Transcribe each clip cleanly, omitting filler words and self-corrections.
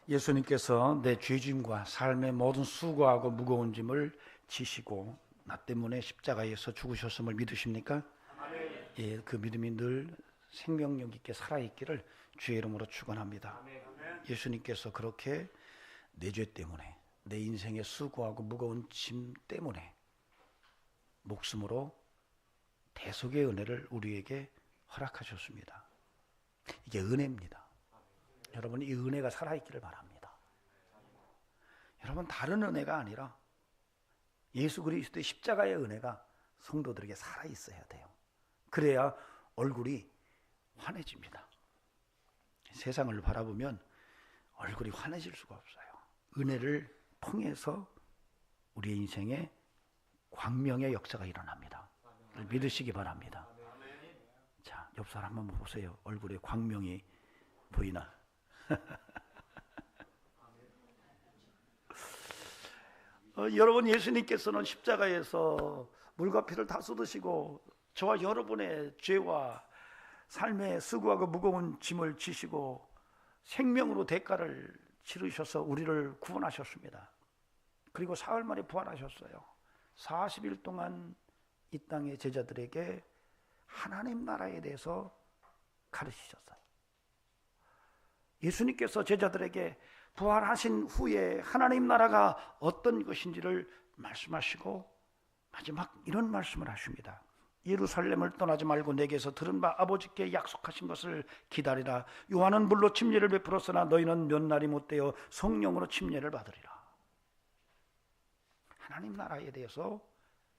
예수님께서 내 죄짐과 삶의 모든 수고하고 무거운 짐을 지시고 나 때문에 십자가에서 죽으셨음을 믿으십니까? 예, 그 믿음이 늘 생명력 있게 살아있기를 주의 이름으로 축원합니다. 예수님께서 그렇게 내 죄 때문에, 내 인생의 수고하고 무거운 짐 때문에 목숨으로 대속의 은혜를 우리에게 허락하셨습니다. 이게 은혜입니다. 여러분, 이 은혜가 살아있기를 바랍니다. 여러분, 다른 은혜가 아니라 예수 그리스도의 십자가의 은혜가 성도들에게 살아있어야 돼요. 그래야 얼굴이 환해집니다. 세상을 바라보면 얼굴이 환해질 수가 없어요. 은혜를 통해서 우리의 인생에 광명의 역사가 일어납니다. 믿으시기 바랍니다. 자, 옆 사람 한번 보세요. 얼굴에 광명이 보이나? 여러분, 예수님께서는 십자가에서 물과 피를 다 쏟으시고 저와 여러분의 죄와 삶의 수고하고 무거운 짐을 지시고 생명으로 대가를 치르셔서 우리를 구원하셨습니다. 그리고 사흘 만에 부활하셨어요. 40일 동안 이 땅의 제자들에게 하나님 나라에 대해서 가르치셨어요. 예수님께서 제자들에게 부활하신 후에 하나님 나라가 어떤 것인지를 말씀하시고 마지막 이런 말씀을 하십니다. 예루살렘을 떠나지 말고 내게서 들은 바 아버지께 약속하신 것을 기다리라. 요한은 물로 침례를 베풀었으나 너희는 몇 날이 못되어 성령으로 침례를 받으리라. 하나님 나라에 대해서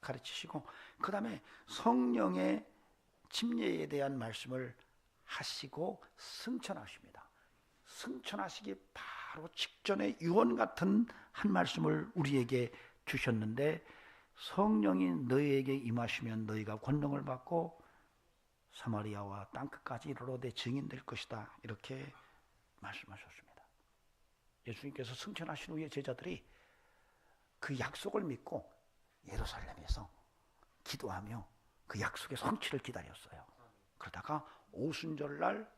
가르치시고 그 다음에 성령의 침례에 대한 말씀을 하시고 승천하십니다. 승천하시기 바로 직전에 유언 같은 한 말씀을 우리에게 주셨는데, 성령이 너희에게 임하시면 너희가 권능을 받고 사마리아와 땅끝까지 이르러 내 증인 될 것이다. 이렇게 말씀하셨습니다. 예수님께서 승천하신 후에 제자들이 그 약속을 믿고 예루살렘에서 기도하며 그 약속의 성취를 기다렸어요. 그러다가 오순절날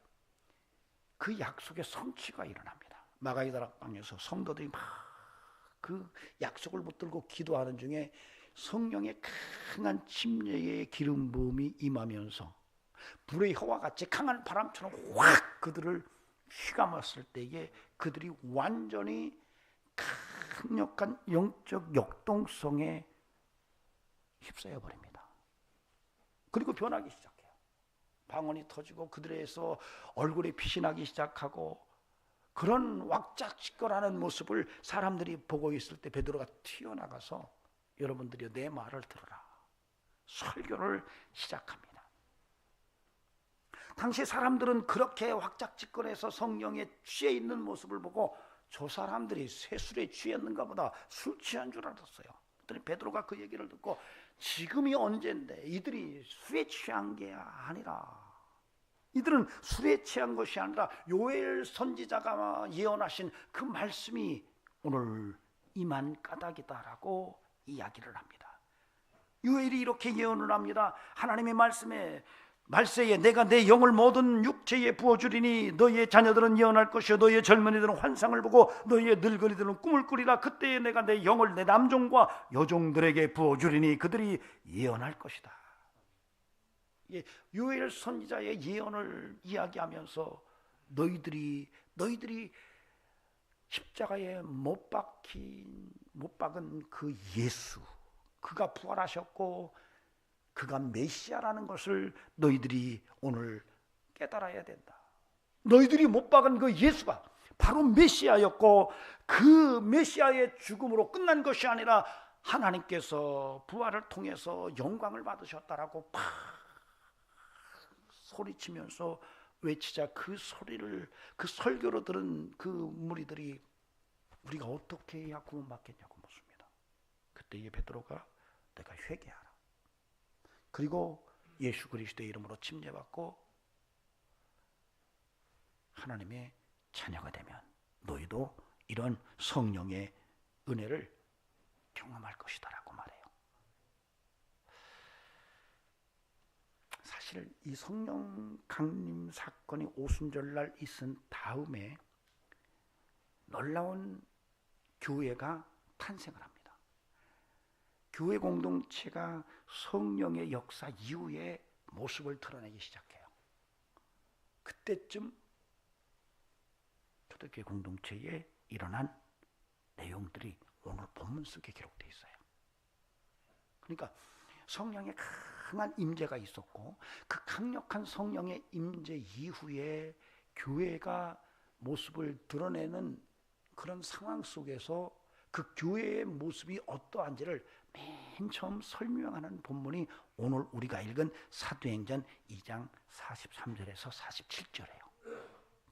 그 약속의 성취가 일어납니다. 마가의 다락방에서 성도들이 막 그 약속을 붙들고 기도하는 중에 성령의 강한 침례의 기름 부음이 임하면서 불의 혀와 같이 강한 바람처럼 확 그들을 휘감았을 때에 그들이 완전히 강력한 영적 역동성에 휩싸여 버립니다. 그리고 변하기 시작해요. 방언이 터지고 그들에서 얼굴이 빛이 나기 시작하고, 그런 왁자지껄하는 모습을 사람들이 보고 있을 때 베드로가 튀어나가서 여러분들이 내 말을 들어라, 설교를 시작합니다. 당시 사람들은 그렇게 왁자지껄해서 성령에 취해 있는 모습을 보고 저 사람들이 새 술에 취했는가 보다, 술 취한 줄 알았어요. 그랬더니 베드로가 그 얘기를 듣고 지금이 언젠데 이들이 술에 취한 게 아니라, 이들은 술에 취한 것이 아니라 요엘 선지자가 예언하신 그 말씀이 오늘 임한 까닭이다라고 이야기를 합니다. 요엘이 이렇게 예언을 합니다. 하나님의 말세에 내가 내 영을 모든 육체에 부어주리니 너희의 자녀들은 예언할 것이요 너희의 젊은이들은 환상을 보고 너희의 늙은이들은 꿈을 꾸리라. 그때에 내가 내 영을 내 남종과 여종들에게 부어주리니 그들이 예언할 것이다. 요엘 선지자의 예언을 이야기하면서 너희들이 십자가에 못 박은 그 예수, 그가 부활하셨고 그가 메시아라는 것을 너희들이 오늘 깨달아야 된다. 너희들이 못 박은 그 예수가 바로 메시아였고, 그 메시아의 죽음으로 끝난 것이 아니라 하나님께서 부활을 통해서 영광을 받으셨다라고 팍 소리치면서 외치자 그 소리를, 그 설교로 들은 그 무리들이 우리가 어떻게 해야 구원받겠냐고 묻습니다. 그때 베드로가 내가 회개하라, 그리고 예수 그리스도의 이름으로 침례받고 하나님의 자녀가 되면 너희도 이런 성령의 은혜를 경험할 것이다 라고 말해요. 사실 이 성령 강림 사건이 오순절날 있은 다음에 놀라운 교회가 탄생을 합니다. 교회 공동체가 성령의 역사 이후에 모습을 드러내기 시작해요. 그때쯤 초대교회 공동체에 일어난 내용들이 오늘 본문 속에 기록되어 있어요. 그러니까 성령의 강한 임재가 있었고, 그 강력한 성령의 임재 이후에 교회가 모습을 드러내는 그런 상황 속에서 그 교회의 모습이 어떠한지를 맨 처음 설명하는 본문이 오늘 우리가 읽은 사도행전 2장 43절에서 47절이에요.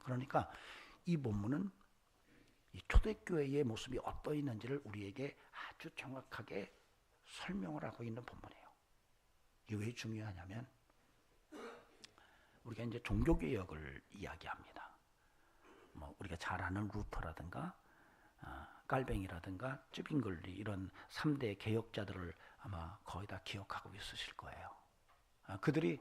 그러니까 이 본문은 이 초대교회의 모습이 어떠했는지를 우리에게 아주 정확하게 설명을 하고 있는 본문이에요. 이게 왜 중요하냐면, 우리가 이제 종교개혁을 이야기합니다. 뭐 우리가 잘 아는 루터라든가 깔뱅이라든가 쯔빙글리, 이런 3대 개혁자들을 아마 거의 다 기억하고 있으실 거예요. 그들이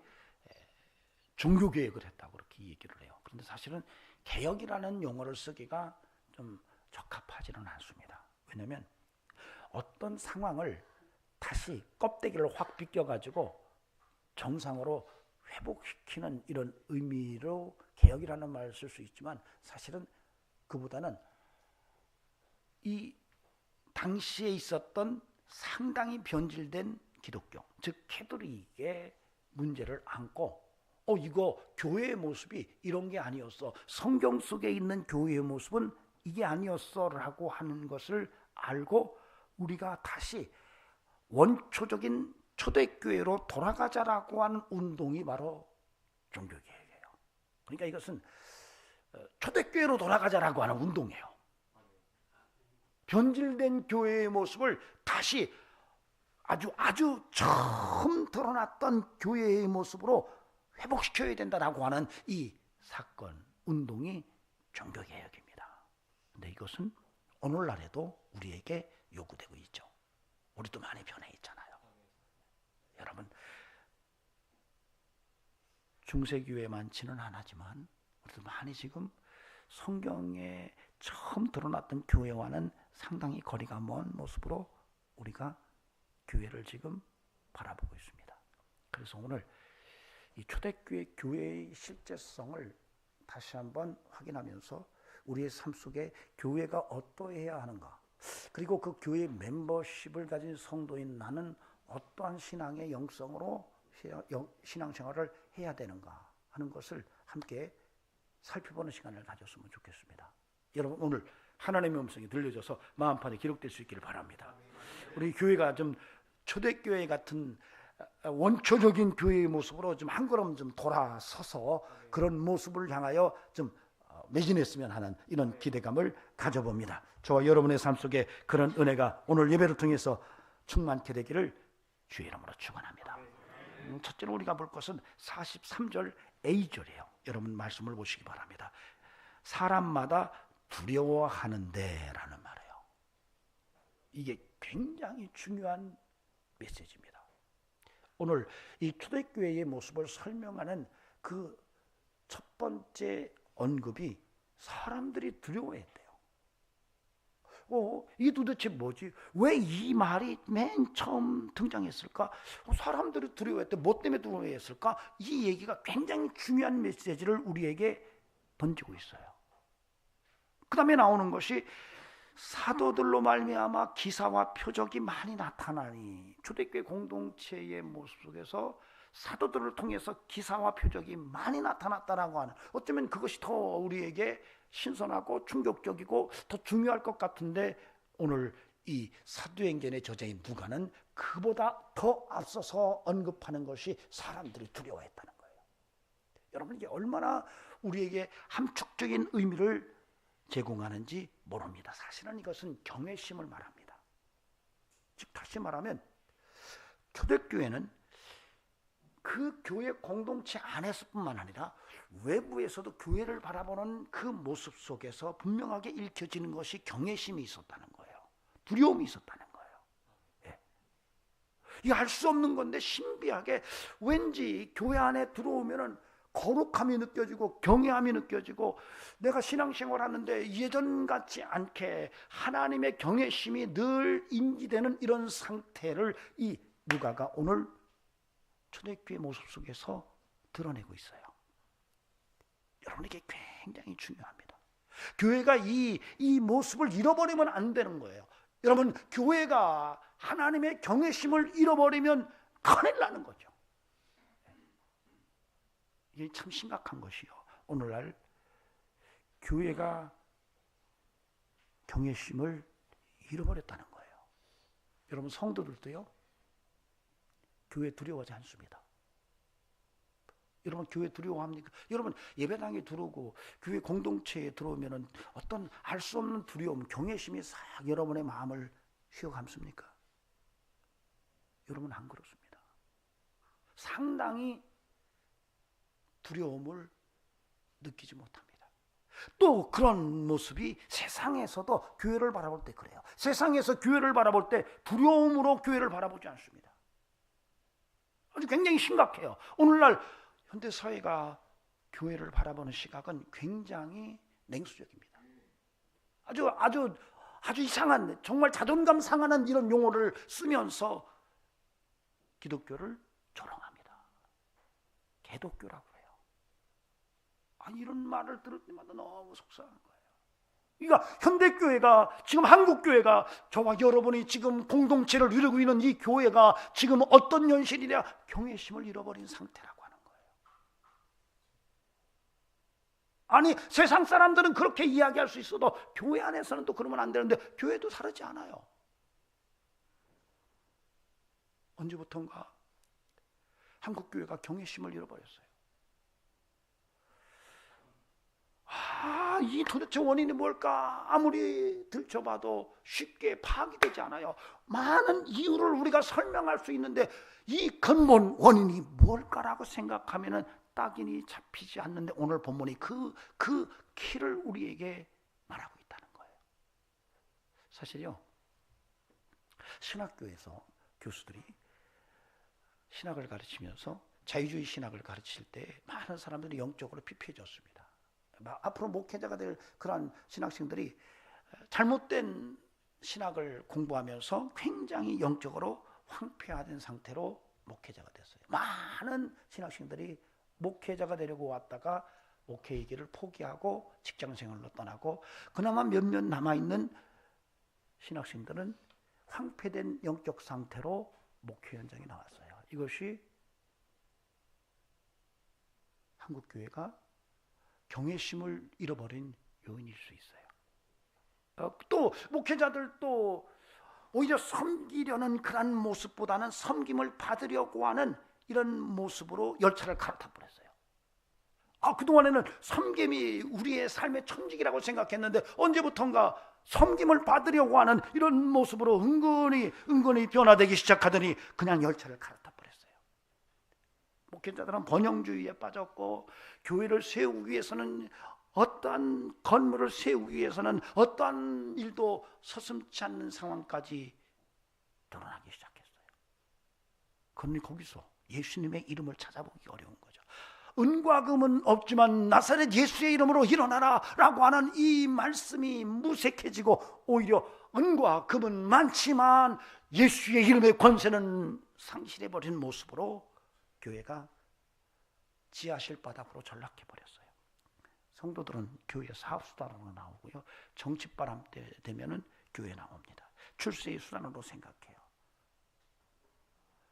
종교개혁을 했다고 그렇게 얘기를 해요. 그런데 사실은 개혁이라는 용어를 쓰기가 좀 적합하지는 않습니다. 왜냐하면 어떤 상황을 다시 껍데기를 확 벗겨가지고 정상으로 회복시키는 이런 의미로 개혁이라는 말을 쓸 수 있지만, 사실은 그보다는 이 당시에 있었던 상당히 변질된 기독교, 즉 캐톨릭의 문제를 안고 이거 교회의 모습이 이런 게 아니었어, 성경 속에 있는 교회의 모습은 이게 아니었어 라고 하는 것을 알고 우리가 다시 원초적인 초대교회로 돌아가자라고 하는 운동이 바로 종교개혁이에요. 그러니까 이것은 초대교회로 돌아가자라고 하는 운동이에요. 변질된 교회의 모습을 다시 아주 처음 드러났던 교회의 모습으로 회복시켜야 된다라고 하는 이 사건, 운동이 종교개혁입니다. 근데 이것은 오늘날에도 우리에게 요구되고 있죠. 우리도 많이 변해 있잖아요. 여러분, 중세교회 많지는 않았지만 우리도 많이 지금 성경에 처음 드러났던 교회와는 상당히 거리가 먼 모습으로 우리가 교회를 지금 바라보고 있습니다. 그래서 오늘 이 초대교회 교회의 실제성을 다시 한번 확인하면서 우리의 삶 속에 교회가 어떠해야 하는가, 그리고 그 교회 멤버십을 가진 성도인 나는 어떠한 신앙의 영성으로 신앙생활을 해야 되는가 하는 것을 함께 살펴보는 시간을 가졌으면 좋겠습니다. 여러분, 오늘 하나님의 음성이 들려져서 마음판에 기록될 수 있기를 바랍니다. 우리 교회가 좀 초대교회 같은 원초적인 교회의 모습으로 좀 한 걸음 좀 돌아서서 그런 모습을 향하여 좀 매진했으면 하는 이런 기대감을 가져봅니다. 저와 여러분의 삶 속에 그런 은혜가 오늘 예배를 통해서 충만케 되기를 주의 이름으로 축원합니다. 첫째로 우리가 볼 것은 43절 A절이에요. 여러분 말씀을 보시기 바랍니다. 사람마다 두려워하는데 라는 말이에요. 이게 굉장히 중요한 메시지입니다. 오늘 이 초대교회의 모습을 설명하는 그 첫 번째 언급이 사람들이 두려워했대요. 이 도대체 뭐지? 왜 이 말이 맨 처음 등장했을까? 사람들이 두려워했대. 뭐 때문에 두려워했을까? 이 얘기가 굉장히 중요한 메시지를 우리에게 던지고 있어요. 그 다음에 나오는 것이 사도들로 말미암아 기사와 표적이 많이 나타나니, 초대교회 공동체의 모습 속에서 사도들을 통해서 기사와 표적이 많이 나타났다라고 하는, 어쩌면 그것이 더 우리에게 신선하고 충격적이고 더 중요할 것 같은데, 오늘 이 사도행전의 저자인 누가는 그보다 더 앞서서 언급하는 것이 사람들이 두려워했다는 거예요. 여러분, 이게 얼마나 우리에게 함축적인 의미를 제공하는지 모릅니다. 사실은 이것은 경외심을 말합니다. 즉 다시 말하면 초대교회는 그 교회 공동체 안에서뿐만 아니라 외부에서도 교회를 바라보는 그 모습 속에서 분명하게 읽혀지는 것이 경외심이 있었다는 거예요. 두려움이 있었다는 거예요. 예. 이게 알 수 없는 건데 신비하게 왠지 교회 안에 들어오면은 거룩함이 느껴지고 경외함이 느껴지고 내가 신앙생활 하는데 예전 같지 않게 하나님의 경외심이 늘 인지되는 이런 상태를 이 누가가 오늘 초대교회 모습 속에서 드러내고 있어요. 여러분에게 굉장히 중요합니다. 교회가 이 모습을 잃어버리면 안 되는 거예요. 여러분, 교회가 하나님의 경외심을 잃어버리면 큰일 나는 거죠. 이게 참 심각한 것이요. 오늘날 교회가 경외심을 잃어버렸다는 거예요. 여러분, 성도들도요, 교회 두려워하지 않습니다. 여러분, 교회 두려워합니까? 여러분, 예배당에 들어오고 교회 공동체에 들어오면 어떤 알 수 없는 두려움, 경외심이 싹 여러분의 마음을 휘어감습니까? 여러분, 안 그렇습니다. 상당히 두려움을 느끼지 못합니다. 또 그런 모습이 세상에서도 교회를 바라볼 때 그래요. 세상에서 교회를 바라볼 때 두려움으로 교회를 바라보지 않습니다. 아주 굉장히 심각해요. 오늘날 현대사회가 교회를 바라보는 시각은 굉장히 냉수적입니다. 아주 이상한, 정말 자존감 상하는 이런 용어를 쓰면서 기독교를 조롱합니다. 개독교라고 해요. 이런 말을 들을 때마다 너무 속상한 거예요. 그러니까 현대교회가, 지금 한국교회가, 저와 여러분이 지금 공동체를 이루고 있는 이 교회가 지금 어떤 현실이냐, 경외심을 잃어버린 상태라고 하는 거예요. 아니, 세상 사람들은 그렇게 이야기할 수 있어도 교회 안에서는 또 그러면 안 되는데 교회도 다르지 않아요. 언제부턴가 한국교회가 경외심을 잃어버렸어요. 이 도대체 원인이 뭘까? 아무리 들춰봐도 쉽게 파악되지 않아요. 많은 이유를 우리가 설명할 수 있는데 이 근본 원인이 뭘까라고 생각하면 딱인이 잡히지 않는데 오늘 본문이 그 키를 우리에게 말하고 있다는 거예요. 사실요, 신학교에서 교수들이 신학을 가르치면서 자유주의 신학을 가르칠 때 많은 사람들이 영적으로 피폐해졌습니다. 앞으로 목회자가 될 그런 신학생들이 잘못된 신학을 공부하면서 굉장히 영적으로 황폐화된 상태로 목회자가 됐어요. 많은 신학생들이 목회자가 되려고 왔다가 목회의 길을 포기하고 직장생활로 떠나고, 그나마 몇몇 남아있는 신학생들은 황폐된 영적 상태로 목회 현장에 나왔어요. 이것이 한국교회가 경외심을 잃어버린 요인일 수 있어요. 또 목회자들도 오히려 섬기려는 그런 모습보다는 섬김을 받으려고 하는 이런 모습으로 열차를 갈아타 버렸어요. 그동안에는 섬김이 우리의 삶의 천직이라고 생각했는데 언제부턴가 섬김을 받으려고 하는 이런 모습으로 은근히 변화되기 시작하더니 그냥 열차를 갈아타 버렸어요. 목회자들은 번영주의에 빠졌고, 교회를 세우기 위해서는, 어떠한 건물을 세우기 위해서는 어떠한 일도 서슴지 않는 상황까지 드러나기 시작했어요. 그런데 거기서 예수님의 이름을 찾아보기 어려운 거죠. 은과 금은 없지만 나사렛 예수의 이름으로 일어나라 라고 하는 이 말씀이 무색해지고, 오히려 은과 금은 많지만 예수의 이름의 권세는 상실해버린 모습으로 교회가 지하실 바닥으로 전락해버렸어요. 성도들은 교회 사업수단으로 나오고요, 정치바람 때 되면은 교회 나옵니다. 출세의 수단으로 생각해요.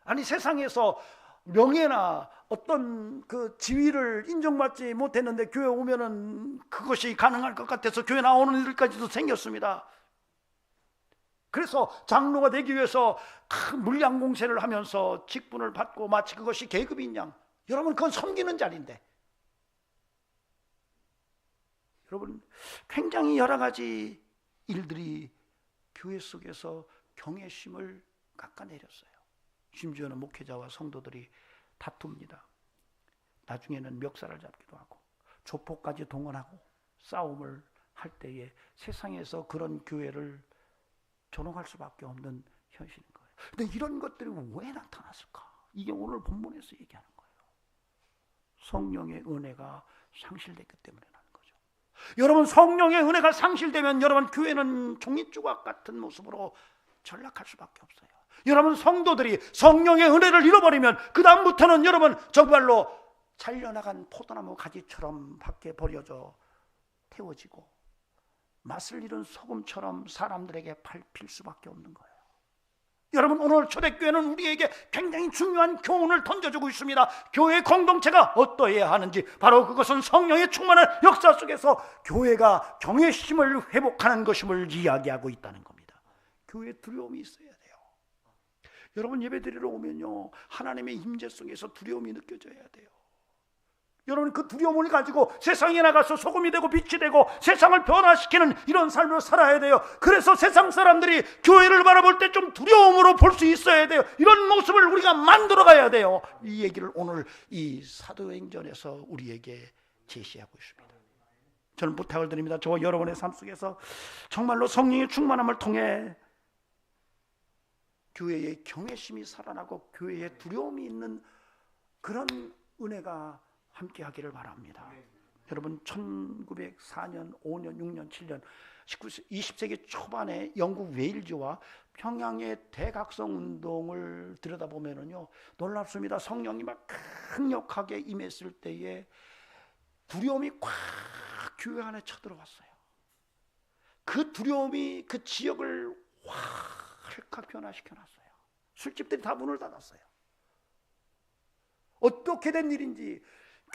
아니, 세상에서 명예나 어떤 그 지위를 인정받지 못했는데 교회 오면은 그것이 가능할 것 같아서 교회 나오는 일까지도 생겼습니다. 그래서 장로가 되기 위해서 큰 물량 공세를 하면서 직분을 받고 마치 그것이 계급인 양. 여러분, 그건 섬기는 자리인데. 여러분, 굉장히 여러 가지 일들이 교회 속에서 경외심을 깎아내렸어요. 심지어는 목회자와 성도들이 다툽니다. 나중에는 멱살을 잡기도 하고 조폭까지 동원하고 싸움을 할 때에 세상에서 그런 교회를 조롱할 수밖에 없는 현실인 거예요. 근데 이런 것들이 왜 나타났을까? 이게 오늘 본문에서 얘기하는 거예요. 성령의 은혜가 상실됐기 때문에 나는 거죠. 여러분, 성령의 은혜가 상실되면 여러분 교회는 종이조각 같은 모습으로 전락할 수밖에 없어요. 여러분, 성도들이 성령의 은혜를 잃어버리면 그 다음부터는 여러분 정말로 잘려나간 포도나무 가지처럼 밖에 버려져 태워지고 맛을 잃은 소금처럼 사람들에게 밟힐 수밖에 없는 거예요. 여러분, 오늘 초대교회는 우리에게 굉장히 중요한 교훈을 던져주고 있습니다. 교회 공동체가 어떠해야 하는지, 바로 그것은 성령의 충만한 역사 속에서 교회가 경외심을 회복하는 것임을 이야기하고 있다는 겁니다. 교회에 두려움이 있어야 돼요. 여러분, 예배드리러 오면요, 하나님의 임재 속에서 두려움이 느껴져야 돼요. 여러분, 그 두려움을 가지고 세상에 나가서 소금이 되고 빛이 되고 세상을 변화시키는 이런 삶을 살아야 돼요. 그래서 세상 사람들이 교회를 바라볼 때 좀 두려움으로 볼 수 있어야 돼요. 이런 모습을 우리가 만들어 가야 돼요. 이 얘기를 오늘 이 사도행전에서 우리에게 제시하고 있습니다. 저는 부탁을 드립니다. 저와 여러분의 삶 속에서 정말로 성령의 충만함을 통해 교회의 경외심이 살아나고 교회에 두려움이 있는 그런 은혜가 함께 하기를 바랍니다. 여러분, 1904년, 5년, 6년, 7년 20세기 초반에 영국 웨일즈와 평양의 대각성 운동을 들여다보면요, 놀랍습니다. 성령이 막 강력하게 임했을 때에 두려움이 꽉 교회 안에 쳐들어왔어요. 그 두려움이 그 지역을 확 변화시켜놨어요. 술집들이 다 문을 닫았어요. 어떻게 된 일인지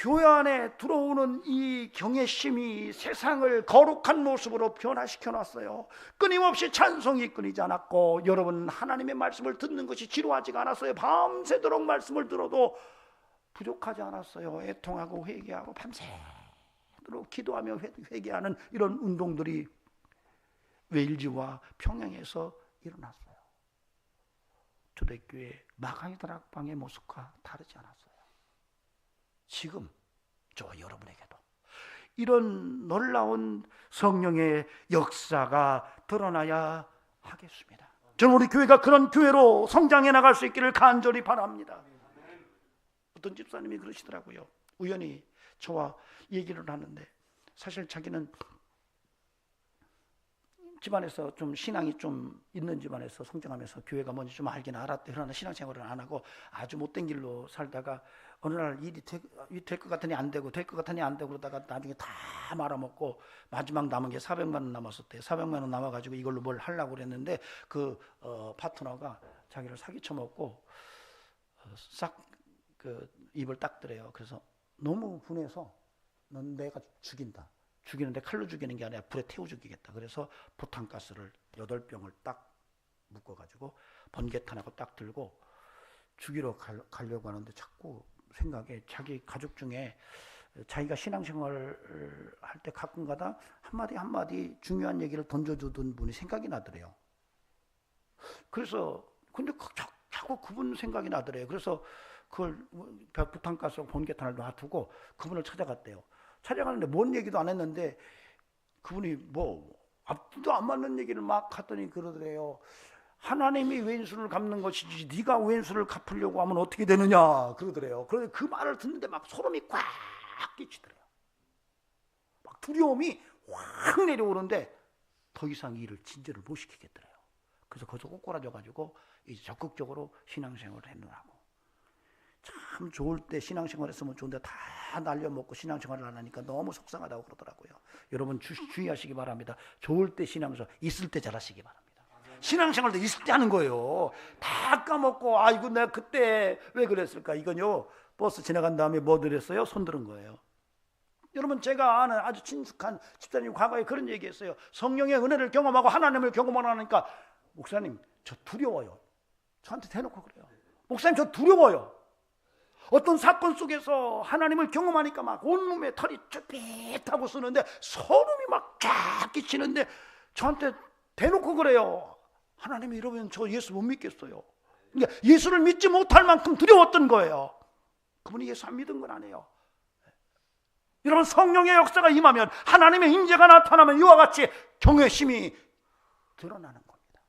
교회 안에 들어오는 이 경외심이 세상을 거룩한 모습으로 변화시켜 놨어요. 끊임없이 찬송이 끊이지 않았고, 여러분, 하나님의 말씀을 듣는 것이 지루하지가 않았어요. 밤새도록 말씀을 들어도 부족하지 않았어요. 애통하고 회개하고 밤새도록 기도하며 회개하는 이런 운동들이 웨일즈와 평양에서 일어났어요. 초대교회 마가의 다락방의 모습과 다르지 않았어요. 지금 저와 여러분에게도 이런 놀라운 성령의 역사가 드러나야 하겠습니다. 저는 우리 교회가 그런 교회로 성장해 나갈 수 있기를 간절히 바랍니다. 어떤 집사님이 그러시더라고요. 우연히 저와 얘기를 하는데, 사실 자기는 집안에서 좀 신앙이 좀 있는 집안에서 성장하면서 교회가 뭔지 좀 알긴 알았대. 그러나 신앙생활을 안 하고 아주 못된 길로 살다가 어느 날 일이 될 것 같으니 안 되고, 될 것 같으니 안 되고, 그러다가 나중에 다 말아먹고 마지막 남은 게 400만 원 남았었대요. 400만 원 남아가지고 이걸로 뭘 하려고 그랬는데 그 파트너가 자기를 사기쳐먹고 싹 그 입을 닦더래요. 그래서 너무 분해서 넌 내가 죽이는데 칼로 죽이는 게 아니라 불에 태워 죽이겠다. 그래서 부탄가스를 8병을 딱 묶어가지고 번개탄하고 딱 들고 죽이러 가려고 하는데, 자꾸 생각에 자기 가족 중에 자기가 신앙생활을 할 때 가끔가다 한마디 중요한 얘기를 던져주던 분이 생각이 나더래요. 그래서 근데 자꾸 그분 생각이 나더래요. 그래서 그걸 부탄가스와 번개탄을 놔두고 그분을 찾아갔대요. 찾아가는데 뭔 얘기도 안 했는데 그분이 뭐 앞도 안 맞는 얘기를 막 하더니 그러더래요. 하나님이 왼수를 갚는 것이지 네가 왼수를 갚으려고 하면 어떻게 되느냐 그러더래요. 그런데 그 말을 듣는데 막 소름이 꽉 끼치더래요. 막 두려움이 확 내려오는데 더 이상 일을 진전을 못 시키겠더래요. 그래서 거기서 꼬꾸라져가지고 이제 적극적으로 신앙생활을 해놓으라고. 참 좋을 때 신앙생활 했으면 좋은데 다 날려먹고 신앙생활을 안 하니까 너무 속상하다고 그러더라고요. 여러분 주의하시기 바랍니다. 좋을 때 신앙생활, 있을 때 잘하시기 바랍니다. 신앙생활도 있을 때 하는 거예요. 다 까먹고 아이고 내가 그때 왜 그랬을까. 이건요, 버스 지나간 다음에 뭐 드렸어요? 손 들은 거예요. 여러분, 제가 아는 아주 친숙한 집사님 과거에 그런 얘기했어요. 성령의 은혜를 경험하고 하나님을 경험하니까 목사님 저 두려워요. 저한테 대놓고 그래요. 목사님 저 두려워요. 어떤 사건 속에서 하나님을 경험하니까 막 온몸에 털이 쭈삣하고 쓰는데 소름이 막 쫙 끼치는데 저한테 대놓고 그래요. 하나님이 이러면 저 예수 못 믿겠어요. 그러니까 예수를 믿지 못할 만큼 두려웠던 거예요. 그분이 예수 안 믿은 건 아니에요. 여러분, 성령의 역사가 임하면, 하나님의 임재가 나타나면 이와 같이 경외심이 드러나는 겁니다.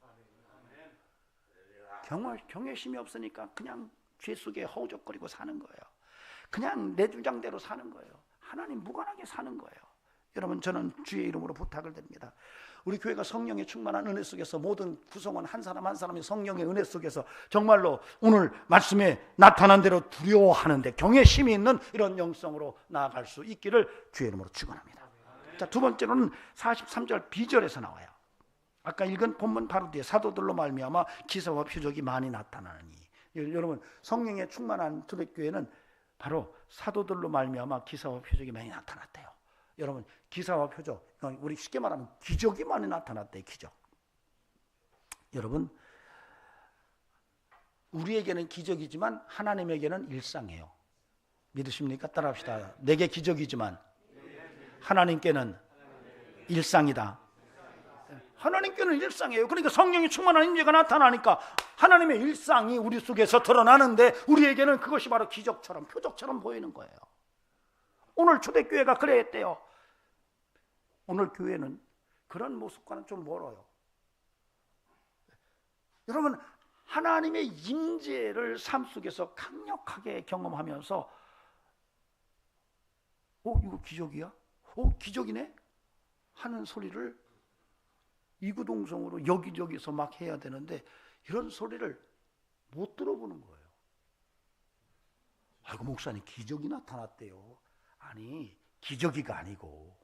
경외심이 없으니까 그냥 죄 속에 허우적거리고 사는 거예요. 그냥 내 주장대로 사는 거예요. 하나님 무관하게 사는 거예요. 여러분, 저는 주의 이름으로 부탁을 드립니다. 우리 교회가 성령의 충만한 은혜 속에서 모든 구성원 한 사람 한 사람이 성령의 은혜 속에서 정말로 오늘 말씀에 나타난 대로 두려워하는데 경외심이 있는 이런 영성으로 나아갈 수 있기를 주의 이름으로 축원합니다. 자, 두 번째로는 43절 B절에서 나와요. 아까 읽은 본문 바로 뒤에 사도들로 말미암아 기사와 표적이 많이 나타나니. 여러분, 성령의 충만한 초대교회는 바로 사도들로 말미암아 기사와 표적이 많이 나타났대요. 여러분, 기사와 표적, 우리 쉽게 말하면 기적이 많이 나타났대요. 기적. 여러분, 우리에게는 기적이지만 하나님에게는 일상이에요. 믿으십니까? 따라합시다. 내게 기적이지만 하나님께는 일상이다. 하나님께는 일상이에요. 그러니까 성령이 충만한 임재가 나타나니까 하나님의 일상이 우리 속에서 드러나는데 우리에게는 그것이 바로 기적처럼 표적처럼 보이는 거예요. 오늘 초대교회가 그랬대요. 오늘 교회는 그런 모습과는 좀 멀어요. 여러분, 하나님의 임재를 삶 속에서 강력하게 경험하면서 이거 기적이야? 기적이네? 하는 소리를 이구동성으로 여기저기서 막 해야 되는데 이런 소리를 못 들어보는 거예요. 아이고, 목사님 기적이 나타났대요. 아니, 기적이가 아니고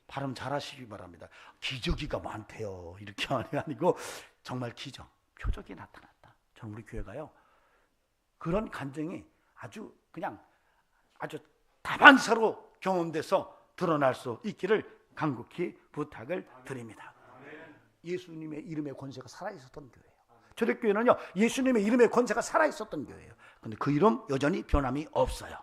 발음 잘하시기 바랍니다. 기적이가 많대요. 이렇게 아니고 정말 기적, 표적이 나타났다. 저는 우리 교회가요, 그런 간증이 아주 다반사로 경험돼서 드러날 수 있기를 간곡히 부탁을 드립니다. 예수님의 이름의 권세가 살아있었던 교회예요. 초대교회는요, 예수님의 이름의 권세가 살아있었던 교회예요. 그런데 그 이름 여전히 변함이 없어요.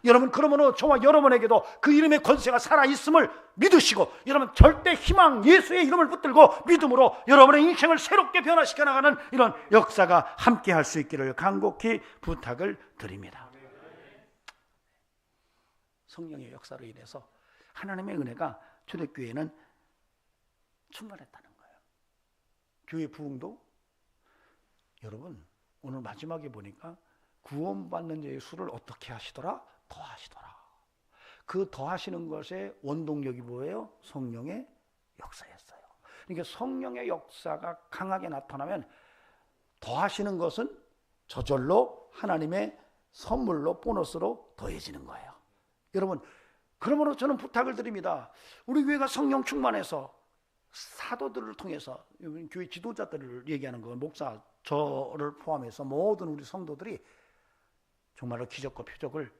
여러분, 그러므로 저와 여러분에게도 그 이름의 권세가 살아있음을 믿으시고, 여러분 절대 희망 예수의 이름을 붙들고 믿음으로 여러분의 인생을 새롭게 변화시켜 나가는 이런 역사가 함께 할 수 있기를 간곡히 부탁을 드립니다. 성령의 역사로 인해서 하나님의 은혜가 초대교회는 충만했다는 거예요. 교회 부흥도 여러분 오늘 마지막에 보니까 구원받는 자의 수를 어떻게 하시더라? 더하시더라. 그 더하시는 것의 원동력이 뭐예요? 성령의 역사였어요. 그러니까 성령의 역사가 강하게 나타나면 더하시는 것은 저절로 하나님의 선물로 보너스로 더해지는 거예요. 여러분, 그러므로 저는 부탁을 드립니다. 우리 교회가 성령 충만해서 사도들을 통해서, 교회 지도자들을 얘기하는 거, 목사, 저를 포함해서 모든 우리 성도들이 정말로 기적과 표적을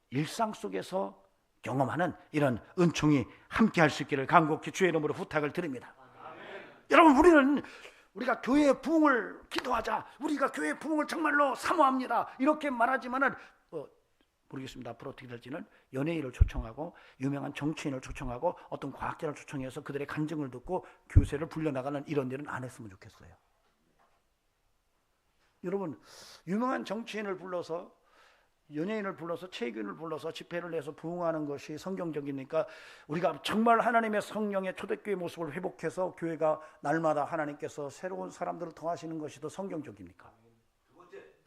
일상 속에서 경험하는 이런 은총이 함께 할 수 있기를 간곡히 주의 이름으로 부탁을 드립니다. 아멘. 여러분, 우리가 교회의 부흥을 기도하자, 우리가 교회의 부흥을 정말로 사모합니다, 이렇게 말하지만은 모르겠습니다. 앞으로 어떻게 될지는 연예인을 초청하고 유명한 정치인을 초청하고 어떤 과학자를 초청해서 그들의 간증을 듣고 교세를 불려나가는 이런 일은 안 했으면 좋겠어요. 여러분, 유명한 정치인을 불러서, 연예인을 불러서, 체육인을 불러서 집회를 해서 부흥하는 것이 성경적이니까 우리가 정말 하나님의 성령의 초대교회 모습을 회복해서 교회가 날마다 하나님께서 새로운 사람들을 더하시는 것이 더 성경적입니까?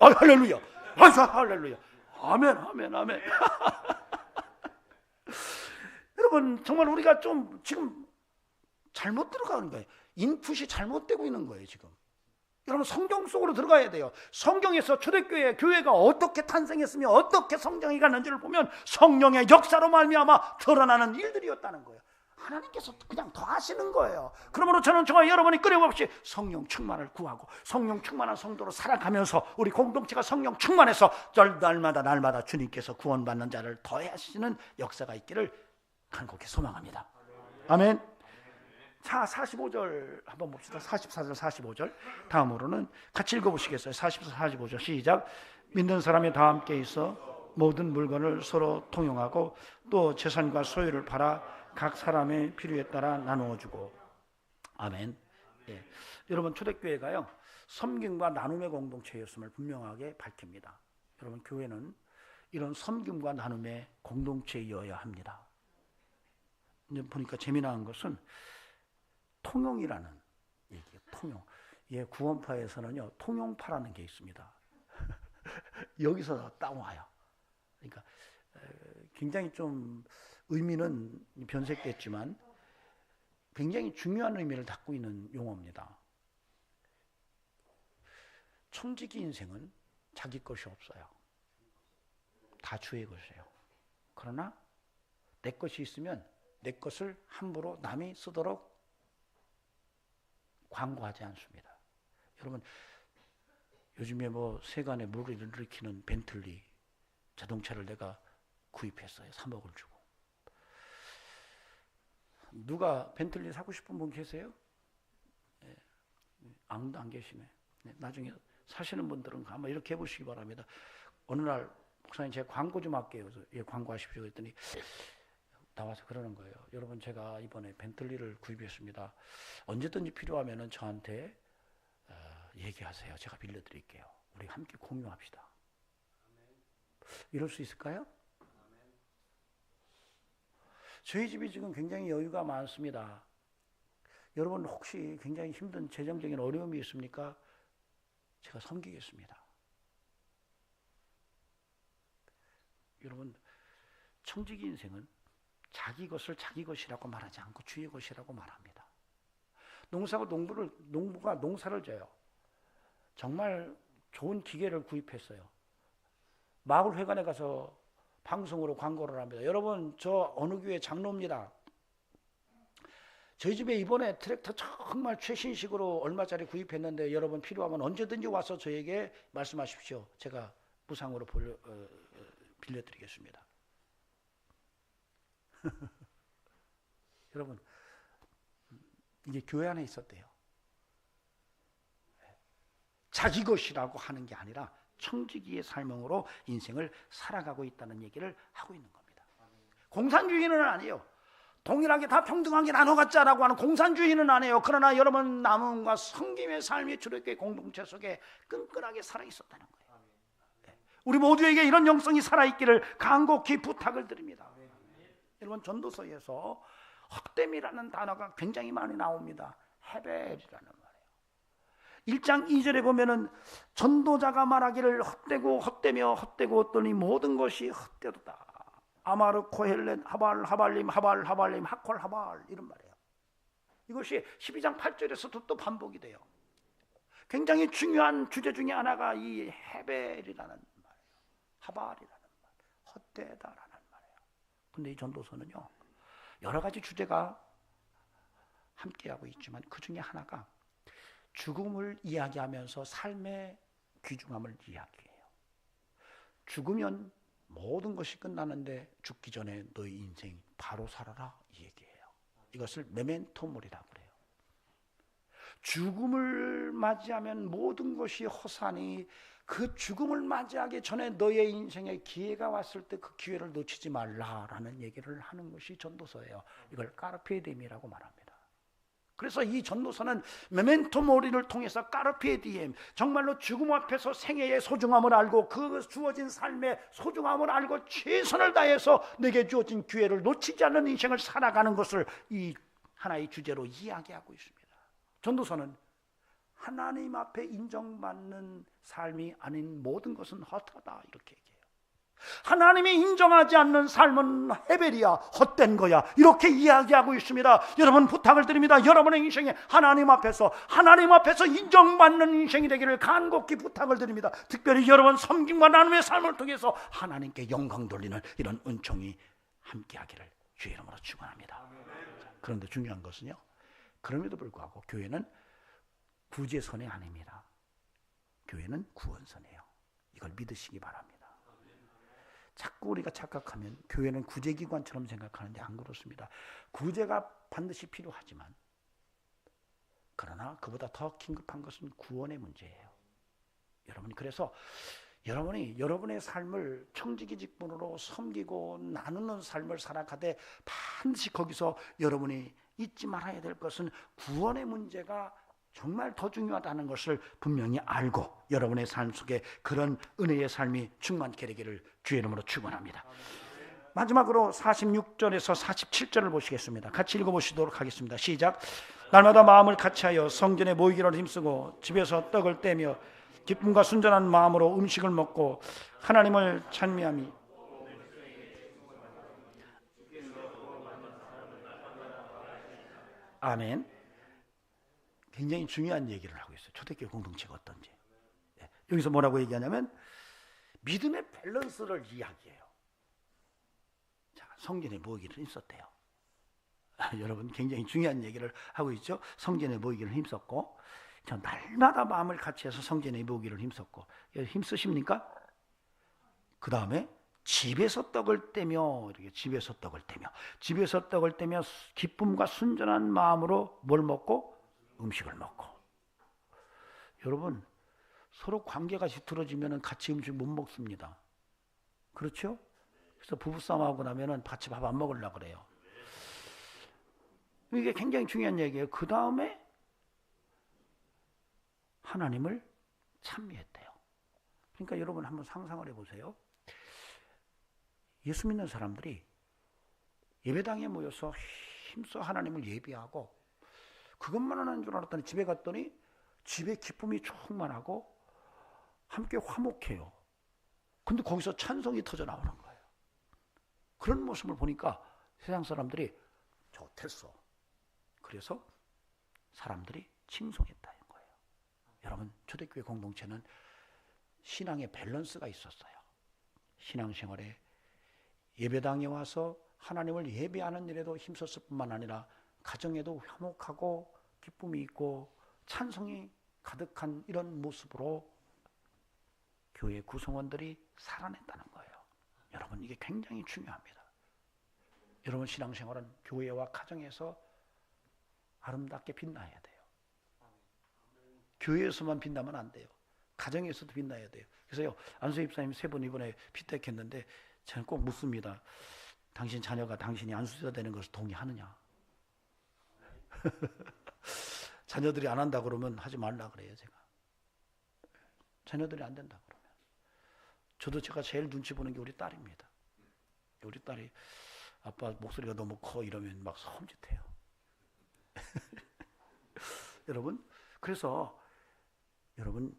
할렐루야! 할렐루야! 아멘, 아멘, 아멘. 여러분, 정말 우리가 좀 지금 잘못 들어가는 거예요. 인풋이 잘못되고 있는 거예요, 지금. 여러분, 성경 속으로 들어가야 돼요. 성경에서 초대교회, 교회가 어떻게 탄생했으며 어떻게 성장해 갔는지를 보면 성령의 역사로 말미암아 드러나는 일들이었다는 거예요. 하나님께서 그냥 더하시는 거예요. 그러므로 저는 저와 여러분이 끊임없이 성령 충만을 구하고 성령 충만한 성도로 살아가면서 우리 공동체가 성령 충만해서 날마다 주님께서 구원받는 자를 더하시는 역사가 있기를 간곡히 소망합니다. 아멘. 자, 45절 한번 봅시다. 44절 45절 다음으로는 같이 읽어보시겠어요? 44, 45절 시작. 믿는 사람이 다 함께 있어 모든 물건을 서로 통용하고 또 재산과 소유를 팔아 각 사람의 필요에 따라 나누어주고. 아멘. 예. 여러분, 초대교회가요 섬김과 나눔의 공동체였음을 분명하게 밝힙니다. 여러분, 교회는 이런 섬김과 나눔의 공동체여야 합니다. 이제 보니까 재미난 것은 통용이라는 얘기예요. 통용. 예, 구원파에서는요 통용파라는 게 있습니다. 여기서 따와요. 그러니까 굉장히 좀 의미는 변색됐지만 굉장히 중요한 의미를 갖고 있는 용어입니다. 청지기 인생은 자기 것이 없어요. 다 주의 것이에요. 그러나 내 것이 있으면 내 것을 함부로 남이 쓰도록 광고하지 않습니다. 여러분, 요즘에 뭐 세간에 물을 일으키는 벤틀리 자동차를 내가 구입했어요. 3억을 주고. 누가 벤틀리 사고 싶은 분 계세요? 네. 아무도 안 계시네. 네. 나중에 사시는 분들은 한번 이렇게 해보시기 바랍니다. 어느 날 목사님 제가 광고 좀 할게요. 그래서 예, 광고하십시오. 그랬더니 나와서 그러는 거예요. 여러분, 제가 이번에 벤틀리를 구입했습니다. 언제든지 필요하면 저한테 얘기하세요. 제가 빌려드릴게요. 우리 함께 공유합시다. 이럴 수 있을까요? 저희 집이 지금 굉장히 여유가 많습니다. 여러분, 혹시 굉장히 힘든 재정적인 어려움이 있습니까? 제가 섬기겠습니다. 여러분, 청지기 인생은 자기 것을 자기 것이라고 말하지 않고 주의 것이라고 말합니다. 농부가 농사를 져요. 정말 좋은 기계를 구입했어요. 마을회관에 가서 방송으로 광고를 합니다. 여러분, 저 어느 교회 장로입니다. 저희 집에 이번에 트랙터 정말 최신식으로 얼마짜리 구입했는데 여러분 필요하면 언제든지 와서 저에게 말씀하십시오. 제가 무상으로 빌려드리겠습니다. 여러분, 이게 교회 안에 있었대요. 자기 것이라고 하는 게 아니라 청지기의 삶으로 인생을 살아가고 있다는 얘기를 하고 있는 겁니다. 공산주의는 아니에요. 동일하게 다 평등하게 나눠갖자라고 하는 공산주의는 아니에요. 그러나 여러분, 남음과 섬김의 삶이 주력교회 공동체 속에 끈끈하게 살아있었다는 거예요. 우리 모두에게 이런 영성이 살아있기를 간곡히 부탁을 드립니다. 여러분, 전도서에서 헛됨이라는 단어가 굉장히 많이 나옵니다. 헤벨이라는 말이에요. 1장 2절에 보면은 전도자가 말하기를 헛되며 헛되고 했더니 모든 것이 헛되도다. 아마르 코헬렛 하발림 하콜 하발 이런 말이에요. 이것이 12장 8절에서도 또 반복이 돼요. 굉장히 중요한 주제 중에 하나가 이 헤벨이라는 말이에요. 하발이라는 말, 헛되다라는 말이에요. 근데 이 전도서는요, 여러 가지 주제가 함께하고 있지만 그 중에 하나가 죽음을 이야기하면서 삶의 귀중함을 이야기해요. 죽으면 모든 것이 끝나는데 죽기 전에 너희 인생 바로 살아라, 이 얘기예요. 이것을 메멘토 모리라고 그래요. 죽음을 맞이하면 모든 것이 허사니 그 죽음을 맞이하기 전에 너의 인생에 기회가 왔을 때 그 기회를 놓치지 말라라는 얘기를 하는 것이 전도서예요. 이걸 까르페디엠이라고 말합니다. 그래서 이 전도서는 메멘토 모리를 통해서 까르페디엠, 정말로 죽음 앞에서 생애의 소중함을 알고 그 주어진 삶의 소중함을 알고 최선을 다해서 내게 주어진 기회를 놓치지 않는 인생을 살아가는 것을 이 하나의 주제로 이야기하고 있습니다. 전도서는 하나님 앞에 인정받는 삶이 아닌 모든 것은 헛하다, 이렇게 얘기해요. 하나님이 인정하지 않는 삶은 헤벨이야, 헛된 거야, 이렇게 이야기하고 있습니다. 여러분, 부탁을 드립니다. 여러분의 인생에 하나님 앞에서 인정받는 인생이 되기를 간곡히 부탁을 드립니다. 특별히 여러분 섬김과 나눔의 삶을 통해서 하나님께 영광 돌리는 이런 은총이 함께하기를 주의 이름으로 축원합니다. 그런데 중요한 것은요, 그럼에도 불구하고 교회는 구제선이 아닙니다. 교회는 구원선이에요. 이걸 믿으시기 바랍니다. 자꾸 우리가 착각하면 교회는 구제기관처럼 생각하는데 안 그렇습니다. 구제가 반드시 필요하지만, 그러나 그보다 더 긴급한 것은 구원의 문제예요. 여러분, 그래서 여러분이 여러분의 삶을 청지기 직분으로 섬기고 나누는 삶을 살아가되 반드시 거기서 여러분이 잊지 말아야 될 것은 구원의 문제가 정말 더 중요하다는 것을 분명히 알고 여러분의 삶 속에 그런 은혜의 삶이 충만케 되기를 주의 이름으로 축원합니다. 마지막으로 46절에서 47절을 보시겠습니다. 같이 읽어보시도록 하겠습니다. 시작. 날마다 마음을 같이하여 성전에 모이기를 힘쓰고 집에서 떡을 떼며 기쁨과 순전한 마음으로 음식을 먹고 하나님을 찬미하며 아멘. 굉장히 중요한 얘기를 하고 있어요. 초대교회 공동체가 어떤지. 여기서 뭐라고 얘기하냐면 믿음의 밸런스를 이야기해요. 자, 성전에 모이기를 힘썼대요. 여러분 굉장히 중요한 얘기를 하고 있죠. 성전에 모이기를 힘썼고, 저 날마다 마음을 같이 해서 성전에 모이기를 힘썼고, 힘쓰십니까? 그 다음에 집에서 떡을 떼며, 이렇게 집에서 떡을 떼며 기쁨과 순전한 마음으로 뭘 먹고? 음식을 먹고. 여러분 서로 관계가 뒤틀어지면 같이 음식 못 먹습니다. 그렇죠? 그래서 부부싸움하고 나면 같이 밥 안 먹으려고 그래요. 이게 굉장히 중요한 얘기예요. 그 다음에 하나님을 찬미했대요. 그러니까 여러분 한번 상상을 해보세요. 예수 믿는 사람들이 예배당에 모여서 힘써 하나님을 예배하고, 그것만 하는 줄 알았더니 집에 갔더니 집에 기쁨이 충만하고 함께 화목해요. 근데 거기서 찬송이 터져 나오는 거예요. 그런 모습을 보니까 세상 사람들이 좋댔어. 그래서 사람들이 칭송했다는 거예요. 여러분 초대교회 공동체는 신앙의 밸런스가 있었어요. 신앙생활에 예배당에 와서 하나님을 예배하는 일에도 힘썼을 뿐만 아니라 가정에도 화목하고 기쁨이 있고 찬송이 가득한 이런 모습으로 교회 구성원들이 살아냈다는 거예요. 여러분 이게 굉장히 중요합니다. 여러분 신앙생활은 교회와 가정에서 아름답게 빛나야 돼요. 교회에서만 빛나면 안 돼요. 가정에서도 빛나야 돼요. 그래서요, 안수 집사님 3분 이번에 피택했는데 저는 꼭 묻습니다. 당신 자녀가 당신이 안수자 되는 것을 동의하느냐? 자녀들이 안 한다 그러면 하지 말라 그래요. 제가 자녀들이 안 된다 그러면, 저도 제가 제일 눈치 보는 게 우리 딸입니다. 우리 딸이 아빠 목소리가 너무 커 이러면 막 섬찟해요. 여러분, 그래서 여러분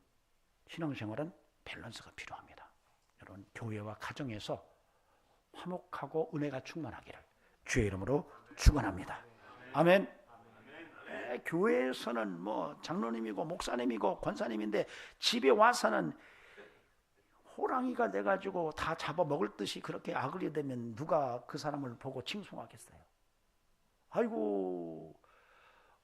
신앙생활은 밸런스가 필요합니다. 여러분 교회와 가정에서 화목하고 은혜가 충만하기를 주의 이름으로 축원합니다. 아멘. 교회에서는 뭐 장로님이고 목사님이고 권사님인데 집에 와서는 호랑이가 돼가지고 다 잡아먹을 듯이 그렇게 악을이 되면 누가 그 사람을 보고 칭송하겠어요? 아이고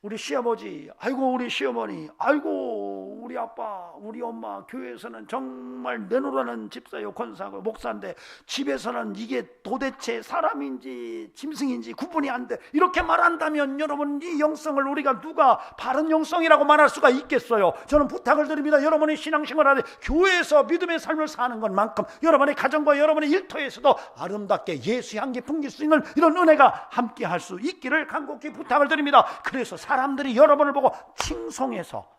우리 시아버지, 아이고 우리 시어머니, 아이고 우리 아빠, 우리 엄마, 교회에서는 정말 내노라는 집사요 권사고 목사인데 집에서는 이게 도대체 사람인지 짐승인지 구분이 안 돼. 이렇게 말한다면 여러분 이 영성을 우리가 누가 바른 영성이라고 말할 수가 있겠어요? 저는 부탁을 드립니다. 여러분이 신앙생활하되 교회에서 믿음의 삶을 사는 것만큼 여러분의 가정과 여러분의 일터에서도 아름답게 예수 향기 풍길 수 있는 이런 은혜가 함께 할 수 있기를 간곡히 부탁을 드립니다. 그래서 사람들이 여러분을 보고 칭송해서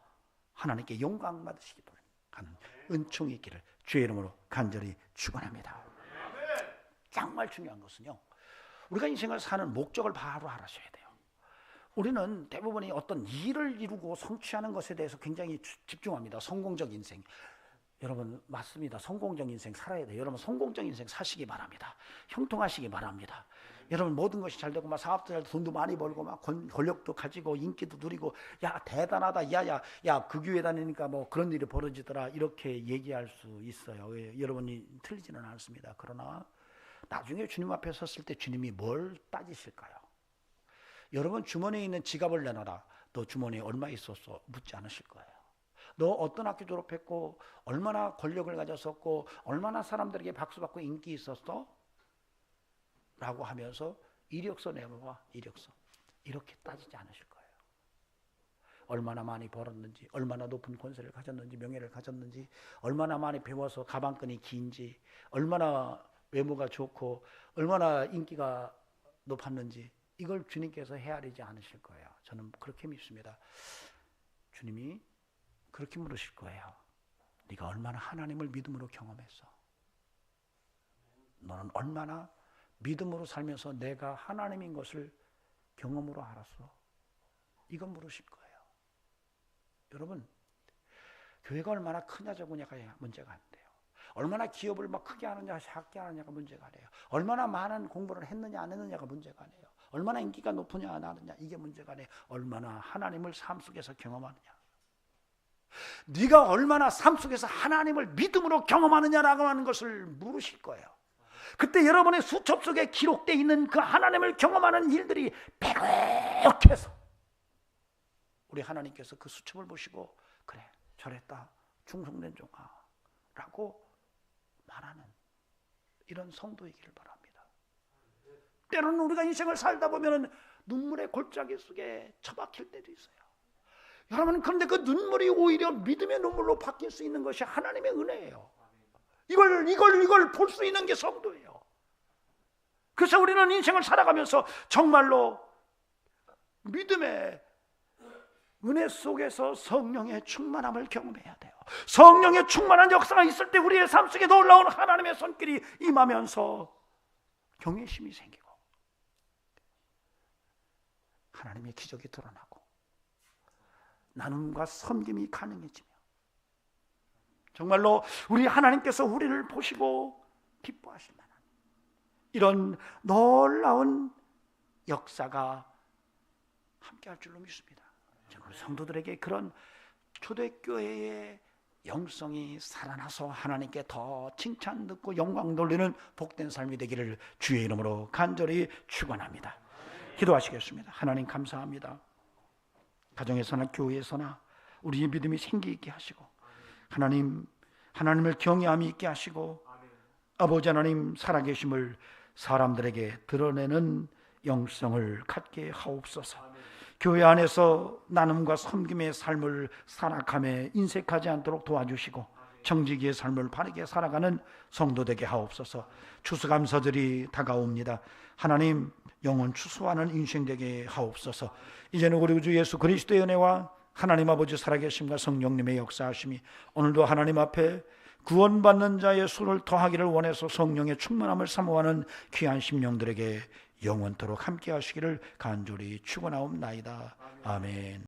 하나님께 영광 받으시기를 하는 은총이 있기를 주의 이름으로 간절히 축원합니다. 정말 중요한 것은요, 우리가 인생을 사는 목적을 바로 알아셔야 돼요. 우리는 대부분이 어떤 일을 이루고 성취하는 것에 대해서 굉장히 집중합니다. 성공적 인생. 여러분 맞습니다. 성공적 인생 살아야 돼요. 여러분 성공적 인생 사시기 바랍니다. 형통하시기 바랍니다. 여러분 모든 것이 잘 되고 막 사업도 잘 되고 돈도 많이 벌고 막 권력도 가지고 인기도 누리고 야 대단하다 야 그 교회 다니니까 뭐 그런 일이 벌어지더라 이렇게 얘기할 수 있어요. 여러분이 틀리지는 않습니다. 그러나 나중에 주님 앞에 섰을 때 주님이 뭘 따지실까요? 여러분 주머니에 있는 지갑을 내놔라. 너 주머니에 얼마 있었어? 묻지 않으실 거예요. 너 어떤 학교 졸업했고 얼마나 권력을 가졌었고 얼마나 사람들에게 박수받고 인기 있었어? 라고 하면서 이력서 내봐봐. 이력서. 이렇게 따지지 않으실 거예요. 얼마나 많이 벌었는지, 얼마나 높은 권세를 가졌는지, 명예를 가졌는지, 얼마나 많이 배워서 가방끈이 긴지, 얼마나 외모가 좋고 얼마나 인기가 높았는지, 이걸 주님께서 헤아리지 않으실 거예요. 저는 그렇게 믿습니다. 주님이 그렇게 물으실 거예요. 네가 얼마나 하나님을 믿음으로 경험했어? 너는 얼마나 믿음으로 살면서 내가 하나님인 것을 경험으로 알았어? 이건 물으실 거예요. 여러분 교회가 얼마나 크냐 적으냐가 문제가 안 돼요. 얼마나 기업을 막 크게 하느냐 작게 하느냐가 문제가 아니에요. 얼마나 많은 공부를 했느냐 안 했느냐가 문제가 아니에요. 얼마나 인기가 높으냐 나느냐 이게 문제가 아니에요. 얼마나 하나님을 삶 속에서 경험하느냐. 네가 얼마나 삶 속에서 하나님을 믿음으로 경험하느냐라고 하는 것을 물으실 거예요. 그때 여러분의 수첩 속에 기록되어 있는 그 하나님을 경험하는 일들이 빼곡해서 우리 하나님께서 그 수첩을 보시고 그래 잘했다 충성된 종아 라고 말하는 이런 성도이기를 바랍니다. 때로는 우리가 인생을 살다 보면 눈물의 골짜기 속에 처박힐 때도 있어요. 여러분, 그런데 그 눈물이 오히려 믿음의 눈물로 바뀔 수 있는 것이 하나님의 은혜예요. 이걸 볼 수 있는 게 성도예요. 그래서 우리는 인생을 살아가면서 정말로 믿음의 은혜 속에서 성령의 충만함을 경험해야 돼요. 성령의 충만한 역사가 있을 때 우리의 삶 속에 놀라운 하나님의 손길이 임하면서 경외심이 생기고 하나님의 기적이 드러나고 나눔과 섬김이 가능해지며 정말로 우리 하나님께서 우리를 보시고 기뻐하실 만한 이런 놀라운 역사가 함께할 줄로 믿습니다. 우리 성도들에게 그런 초대교회의 영성이 살아나서 하나님께 더 칭찬 듣고 영광 돌리는 복된 삶이 되기를 주의 이름으로 간절히 축원합니다. 기도하시겠습니다. 하나님 감사합니다. 가정에서나 교회에서나 우리의 믿음이 생기 있게 하시고 하나님을 경외함이 있게 하시고 아버지 하나님 살아계심을 사람들에게 드러내는 영성을 갖게 하옵소서. 교회 안에서 나눔과 섬김의 삶을 살아가며 인색하지 않도록 도와주시고 정직의 삶을 바르게 살아가는 성도 되게 하옵소서. 추수감사절이 다가옵니다. 하나님 영원 추수하는 인생 되게 하옵소서. 이제는 우리 주 예수 그리스도의 은혜와 하나님 아버지 살아계심과 성령님의 역사하심이 오늘도 하나님 앞에 구원받는 자의 수를 더하기를 원해서 성령의 충만함을 사모하는 귀한 심령들에게 영원토록 함께 하시기를 간절히 축원하옵나이다. 아멘.